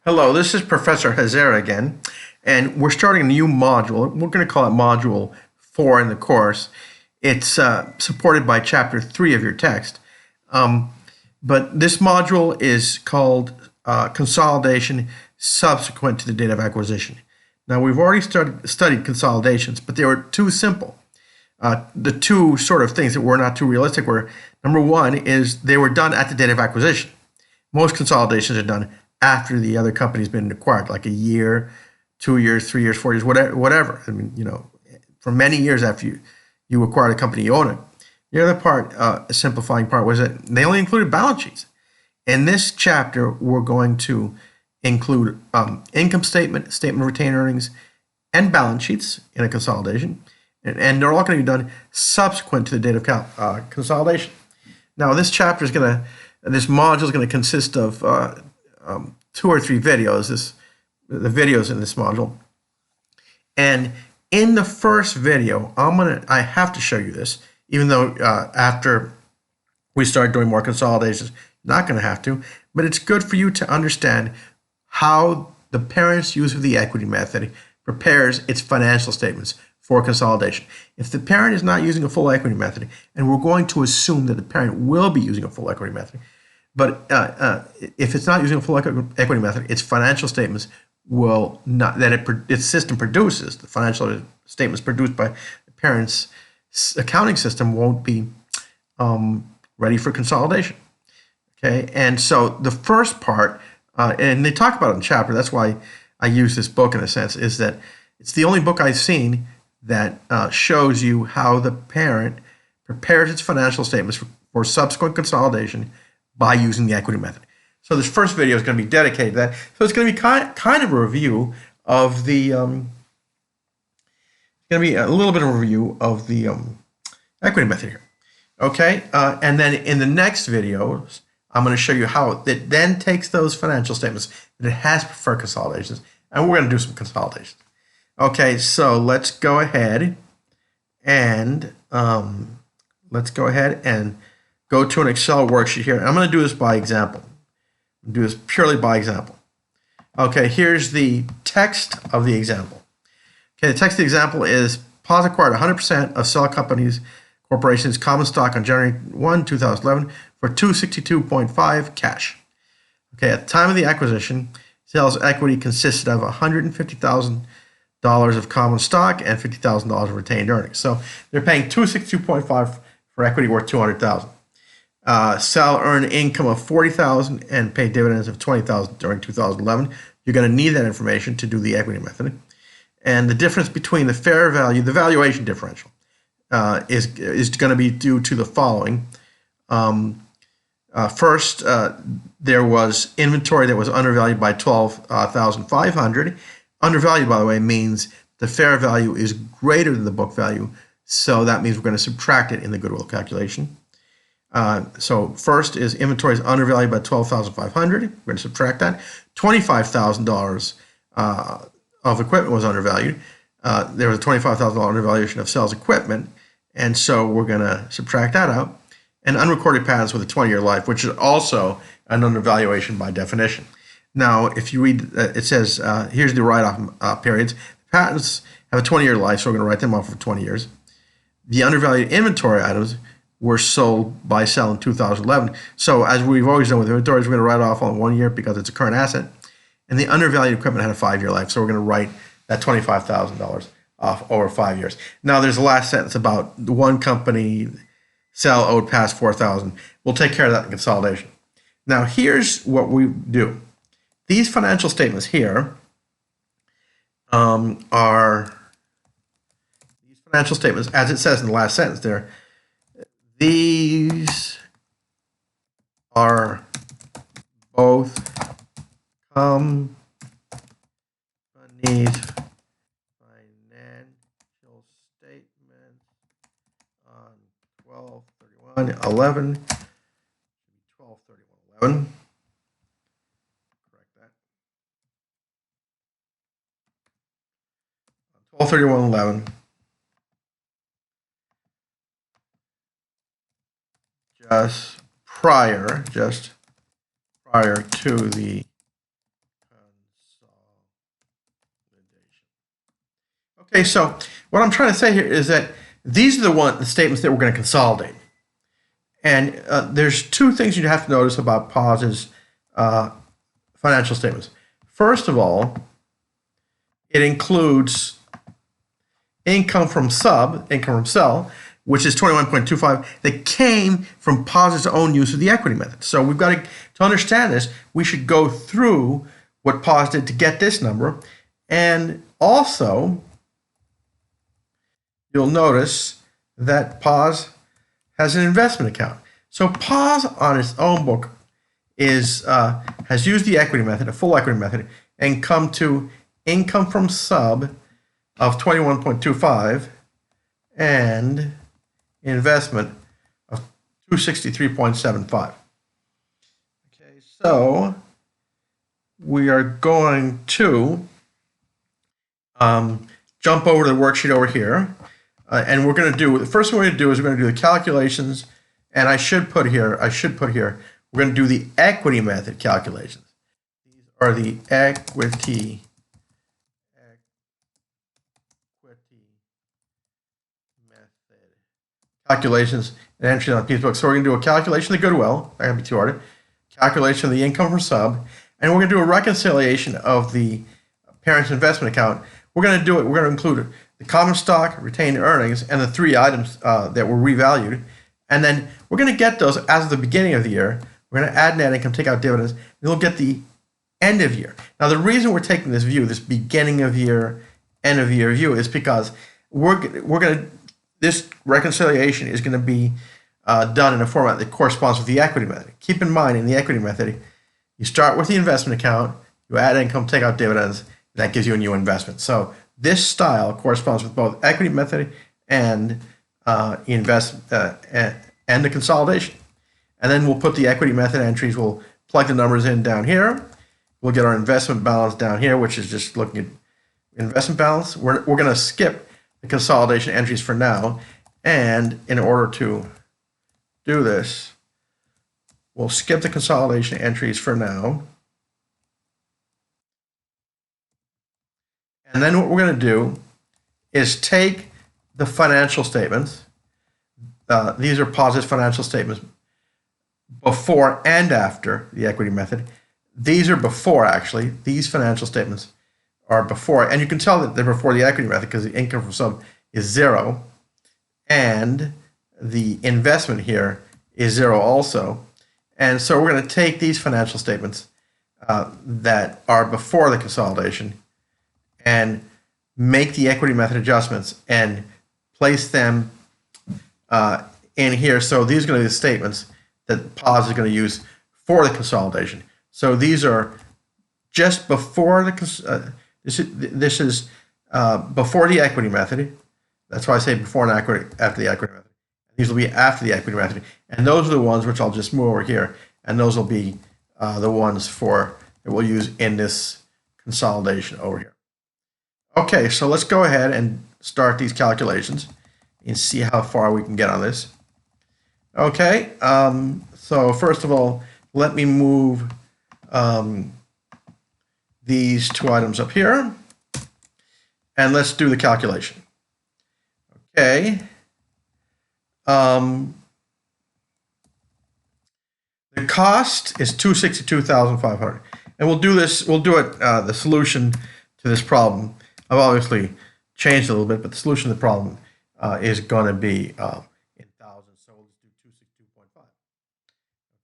Hello, this is Professor Hazara again, and we're starting a new module. We're going to call it Module 4 in the course. It's supported by Chapter 3 of your text. But this module is called Consolidation Subsequent to the Date of Acquisition. Now, we've already studied consolidations, but they were too simple. The two sort of things that were not too realistic were, number one, is they were done at the date of acquisition. Most consolidations are done after the other company's been acquired, like a year, 2 years, 3 years, 4 years, whatever. I mean, for many years after you acquired a company, you own it. The other part, a simplifying part, was that they only included balance sheets. In this chapter, we're going to include income statement, statement of retained earnings, and balance sheets in a consolidation. And they're all going to be done subsequent to the date of consolidation. Now, this module is going to consist of 2 or 3 videos. The videos in this module, and in the first video, I have to show you this, even though after we start doing more consolidations, not going to have to, but it's good for you to understand how the parent's use of the equity method prepares its financial statements for consolidation. If the parent is not using a full equity method, and we're going to assume that the parent will be using a full equity method, but if it's not using a full equity method, its financial statements will not, its system produces, the financial statements produced by the parent's accounting system won't be ready for consolidation. Okay, and so the first part, and they talk about it in the chapter, that's why I use this book in a sense, is that it's the only book I've seen that shows you how the parent prepares its financial statements for subsequent consolidation by using the equity method. So this first video is going to be dedicated to that. So it's going to be kind of a review of the, going to be a little bit of a review of the equity method here. Okay, and then in the next videos, I'm going to show you how it then takes those financial statements that it has for consolidations, and we're going to do some consolidations. Okay, so let's go ahead and go to an Excel worksheet here. And I'm going to do this by example. Do this purely by example. Okay, here's the text of the example. Okay, the text of the example is PAWS acquired 100% of Cell Companies Corporation's common stock on January 1, 2011 for $262.5 cash. Okay, at the time of the acquisition, Cell's equity consisted of $150,000 of common stock and $50,000 of retained earnings. So they're paying $262.5 for equity worth $200,000. Cell earned income of $40,000 and paid dividends of $20,000 during 2011. You're going to need that information to do the equity method. And the difference between the fair value, the valuation differential, is going to be due to the following. First, there was inventory that was undervalued by $12,500. Undervalued, by the way, means the fair value is greater than the book value. So that means we're going to subtract it in the goodwill calculation. So first is inventory is undervalued by $12,500. We're going to subtract that. $25,000 of equipment was undervalued. There was a $25,000 undervaluation of Cell's equipment, and so we're going to subtract that out. And unrecorded patents with a 20-year life, which is also an undervaluation by definition. Now, if you read, it says, here's the write-off periods. Patents have a 20-year life, so we're going to write them off for 20 years. The undervalued inventory items were sold by Cell in 2011. So as we've always done with inventories, we're going to write off on 1 year because it's a current asset. And the undervalued equipment had a 5-year life. So we're going to write that $25,000 off over 5 years. Now there's the last sentence about the one company, Cell, owed past $4,000. We'll take care of that in consolidation. Now here's what we do. These financial statements here are these financial statements, as it says in the last sentence there. These are both companies' financial statements on 12/31/11. 12/31/11. Correct that. 12/31/11. Just prior to the Okay, so what I'm trying to say here is that these are the statements that we're going to consolidate. And there's two things you have to notice about PAWS's financial statements. First of all, it includes income from cell, which is 21.25, that came from PAWS's own use of the equity method. So we've got to understand this, we should go through what PAWS did to get this number. And also, you'll notice that PAWS has an investment account. So PAWS on its own book has used the equity method, a full equity method, and come to income from sub of 21.25 and investment of 263.75. Okay, so we are going to jump over to the worksheet over here, and we're going to do, the first thing we're going to do is we're going to do the calculations, and I should put here, we're going to do the equity method calculations. These are the equity method calculations and entries on a piece of book. So we're going to do a calculation of the goodwill, not going to be too hard, calculation of the income from sub, and we're going to do a reconciliation of the parent's investment account. We're going to include the common stock, retained earnings, and the three items that were revalued. And then we're going to get those as of the beginning of the year. We're going to add net income, take out dividends, and we'll get the end of year. Now, the reason we're taking this view, this beginning of year, end of year view, is because this reconciliation is going to be done in a format that corresponds with the equity method. Keep in mind, in the equity method, you start with the investment account, you add income, take out dividends, that gives you a new investment. So this style corresponds with both equity method and and the consolidation. And then we'll put the equity method entries, we'll plug the numbers in down here. We'll get our investment balance down here, which is just looking at investment balance. We're going to skip the consolidation entries for now. And in order to do this, we'll skip the consolidation entries for now. And then what we're going to do is take the financial statements. These are PAWS's financial statements before and after the equity method. These are before, actually. These financial statements are before. And you can tell that they're before the equity method because the income from sub is 0. And the investment here is 0 also. And so we're going to take these financial statements that are before the consolidation and make the equity method adjustments and place them in here. So these are going to be the statements that PAWS is going to use for the consolidation. So these are just before the this is before the equity method. That's why I say before and after the equity method. These will be after the equity method, and those are the ones which I'll just move over here, and those will be the ones that we'll use in this consolidation over here. Okay, so let's go ahead and start these calculations and see how far we can get on this. Okay, so first of all, let me move these two items up here, and let's do the calculation. Okay. The cost is $262,500, and we'll do this. We'll do it. The solution to this problem, I've obviously changed a little bit, but the solution to the problem is going to be in thousands. So we'll just do 262.5.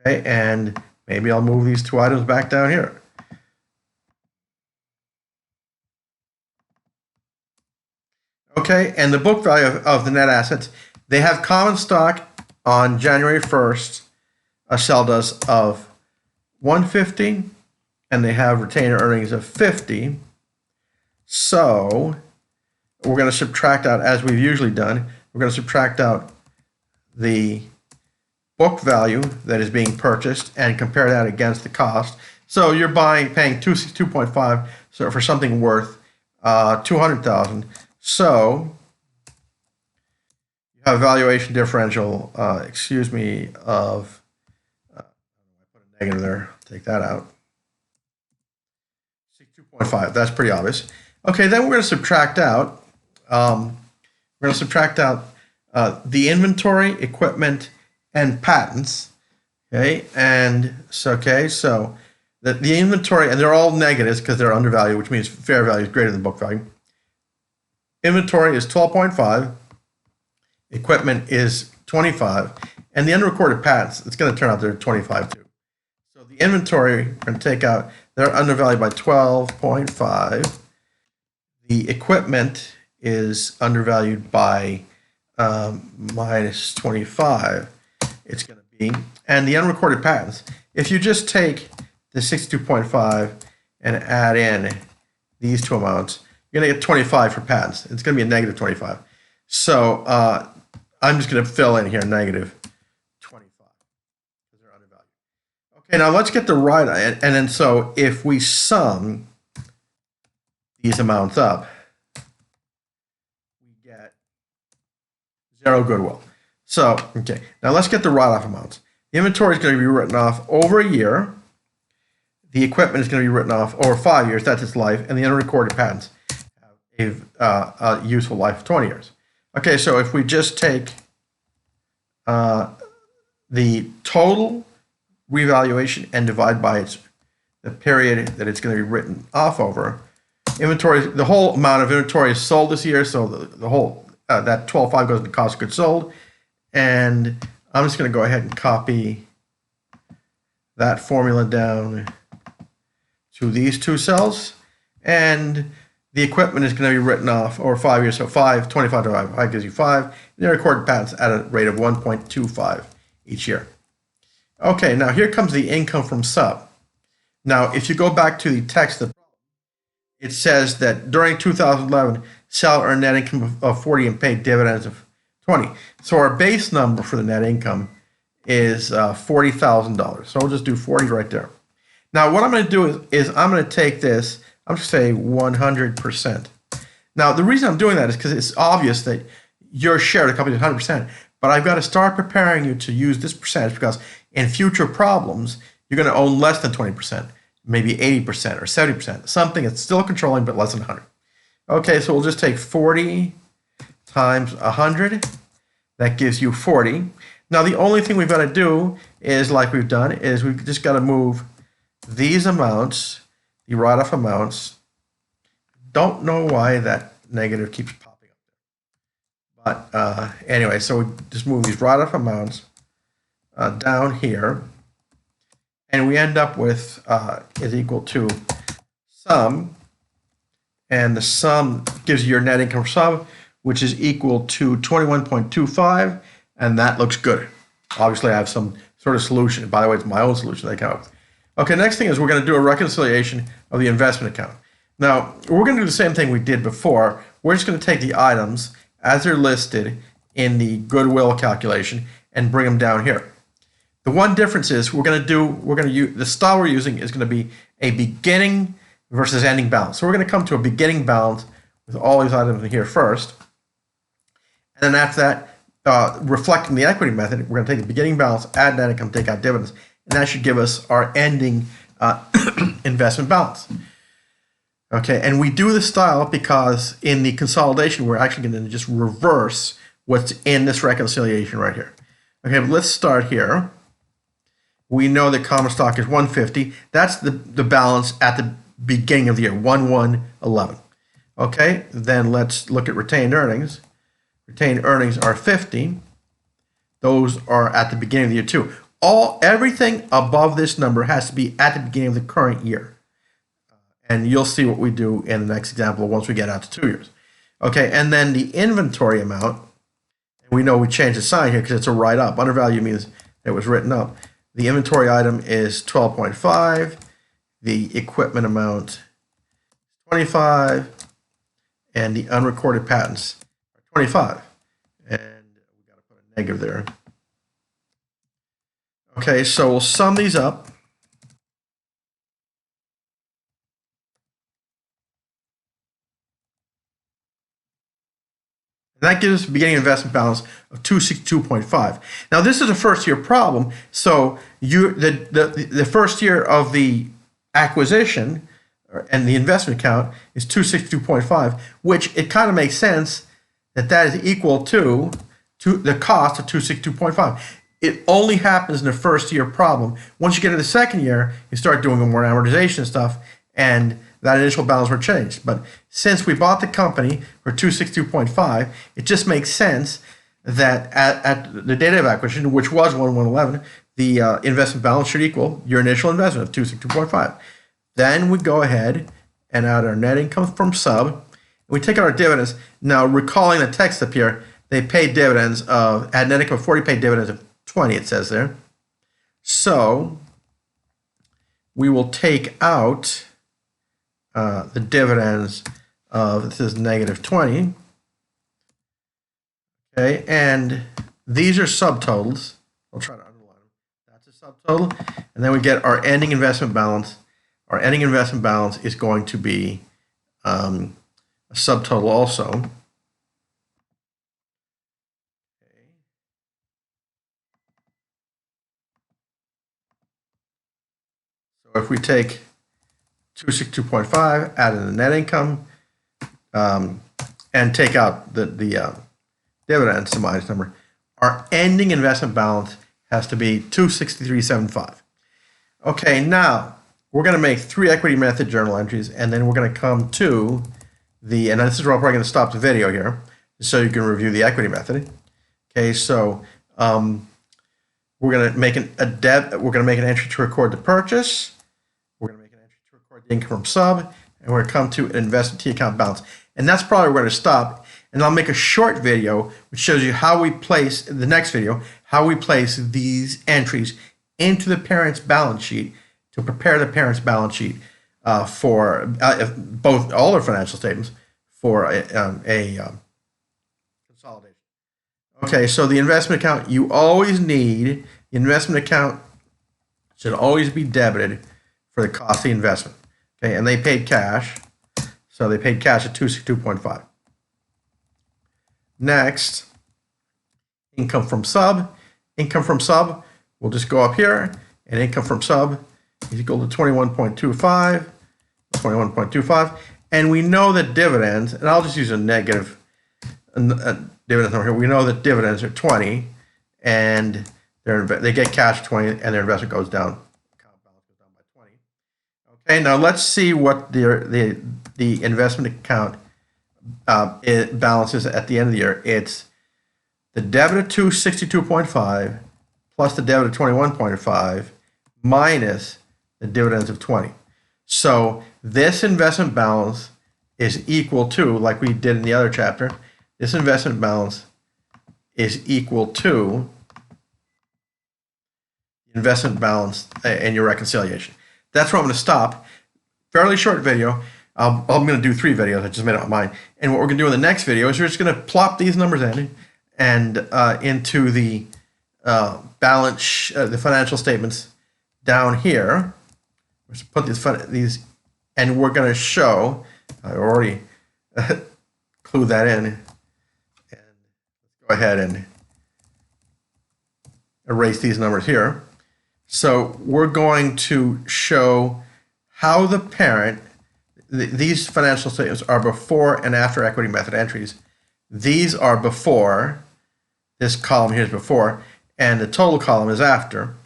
Okay, and maybe I'll move these two items back down here. Okay, and the book value of the net assets, they have common stock on January 1st, a cell does, of 150, and they have retained earnings of 50. So we're going to subtract out, as we've usually done, we're going to subtract out the book value that is being purchased and compare that against the cost. So you're paying 262.5 so for something worth $200,000. So you have a valuation differential, of, I put a negative there, take that out, 62.5, that's pretty obvious. Okay, then we're going to subtract out We're going to subtract out the inventory, equipment, and patents. Okay, so the inventory, and they're all negatives because they're undervalued, which means fair value is greater than book value. Inventory is 12.5, equipment is 25, and the unrecorded patents, it's going to turn out they're 25 too. So the inventory, we're going to take out, they're undervalued by 12.5. The equipment is undervalued by minus 25. It's going to be, and the unrecorded patents, if you just take the 62.5 and add in these two amounts, you're going to get 25 for patents. It's going to be a negative 25. So I'm just going to fill in here negative 25 because they're undervalued. Okay, now let's get the right, and then so if we sum these amounts up, we get 0 goodwill. So, okay, now let's get the write-off amounts. The inventory is going to be written off over a year. The equipment is going to be written off over 5 years, that's its life, and the unrecorded patents have a useful life of 20 years. Okay, so if we just take the total revaluation and divide by the period that it's going to be written off over, inventory, the whole amount of inventory is sold this year, so the whole, that 12.5 goes into cost of goods sold, and I'm just going to go ahead and copy that formula down to these two cells, and the equipment is going to be written off over 5 years, so 25 divided by 5 gives you 5, and the recorded patents at a rate of 1.25 each year. Okay, now here comes the income from sub. Now, if you go back to the text, it says that during 2011, Sal earned net income of 40 and paid dividends of 20. So our base number for the net income is $40,000. So we'll just do 40 right there. Now, what I'm going to do is I'm going to take this, I'm just going to say 100%. Now, the reason I'm doing that is because it's obvious that your share of the company is 100%, but I've got to start preparing you to use this percentage because in future problems, you're going to own less than 20%, maybe 80% or 70%, something that's still controlling but less than 100. Okay, so we'll just take 40 times 100. That gives you 40. Now, the only thing we've got to do is, like we've done, is we've just got to move these amounts, the write-off amounts. Don't know why that negative keeps popping up. But anyway, so we just move these write-off amounts down here, and we end up with is equal to sum, and the sum gives you your net income sum, which is equal to 21.25, and that looks good. Obviously, I have some sort of solution. By the way, it's my own solution that I come up with. Okay, next thing is we're going to do a reconciliation of the investment account. Now, we're going to do the same thing we did before. We're just going to take the items as they're listed in the goodwill calculation and bring them down here. The one difference is we're going to use, the style we're using is going to be a beginning versus ending balance. So we're going to come to a beginning balance with all these items in here first. And then after that, reflecting the equity method, we're going to take the beginning balance, add net income, take out dividends, and that should give us our ending investment balance. Okay, and we do this style because in the consolidation, we're actually going to just reverse what's in this reconciliation right here. Okay, but let's start here. We know that common stock is 150. That's the balance at the beginning of the year, 1/1/11. Okay, then let's look at retained earnings. Retained earnings are 50. Those are at the beginning of the year too. Everything above this number has to be at the beginning of the current year. And you'll see what we do in the next example once we get out to 2 years. Okay, and then the inventory amount, and we know we changed the sign here because it's a write-up. Undervalue means it was written up. The inventory item is 12.5. The equipment amount 25. And the unrecorded patents are 25. And we got to put a negative there. Okay, so we'll sum these up. And that gives us a beginning investment balance of 262.5. Now, this is a first-year problem, so the first year of the acquisition and the investment account is 262.5, which it kind of makes sense that that is equal to the cost of 262.5. It only happens in the first year problem. Once you get to the second year, you start doing more amortization stuff, and that initial balance will change. But since we bought the company for 262.5, it just makes sense that at the date of acquisition, which was 1/1/11, the investment balance should equal your initial investment of 262.5. Then we go ahead and add our net income from sub. And we take out our dividends. Now, recalling the text up here, they paid dividends of, at net income of 40, paid dividends of 20, it says there. So we will take out the dividends of, this is negative 20. Okay, and these are subtotals. I'll try to underline them. That's a subtotal. And then we get our ending investment balance. Our ending investment balance is going to be a subtotal also. Okay. So if we take 262.5, add in the net income, and take out the dividends to minus number, our ending investment balance has to be 263.75. Okay, now we're going to make 3 equity method journal entries, and then we're going to come to the, and this is where I'm probably going to stop the video here, so you can review the equity method. Okay, so we're going to make an entry to record the purchase. We're going to make an entry to record the income from sub, and we're going to come to an investment T account balance. And that's probably where we're going to stop. And I'll make a short video which shows you how we place, the next video, how we place these entries into the parent's balance sheet to prepare the parent's balance sheet for both all their financial statements for a consolidation. Okay, so the investment account, you always need, the investment account should always be debited for the cost of the investment. Okay, and they paid cash, so they paid cash at 262.5. Next, income from sub. Income from sub, we'll just go up here, and income from sub is equal to 21.25, 21.25, and we know that dividends, and I'll just use a negative dividend number here. We know that dividends are 20, and they get cash 20, and their investment goes down. Account balance goes down by 20. Okay, now let's see what the investment account it balances at the end of the year. It's the debit of 262.5 plus the debit of 21.5 minus the dividends of 20. So this investment balance is equal to, like we did in the other chapter, this investment balance is equal to investment balance in your reconciliation. That's where I'm going to stop. Fairly short video. I'm going to do 3 videos. I just made up my mind. And what we're going to do in the next video is we're just going to plop these numbers in and into the balance, the financial statements down here. Let's put these, and we're going to show. I already clue that in. And let's go ahead and erase these numbers here. So we're going to show how the parent. These financial statements are before and after equity method entries. These are before, this column here is before, and the total column is after.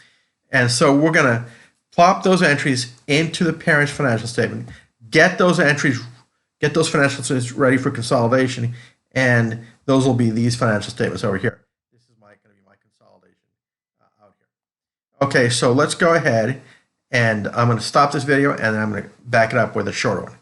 And so we're going to plop those entries into the parent's financial statement, get those financial statements ready for consolidation, and those will be these financial statements over here. This is going to be my consolidation out here. Okay, so let's go ahead, and I'm going to stop this video, and then I'm going to back it up with a shorter one.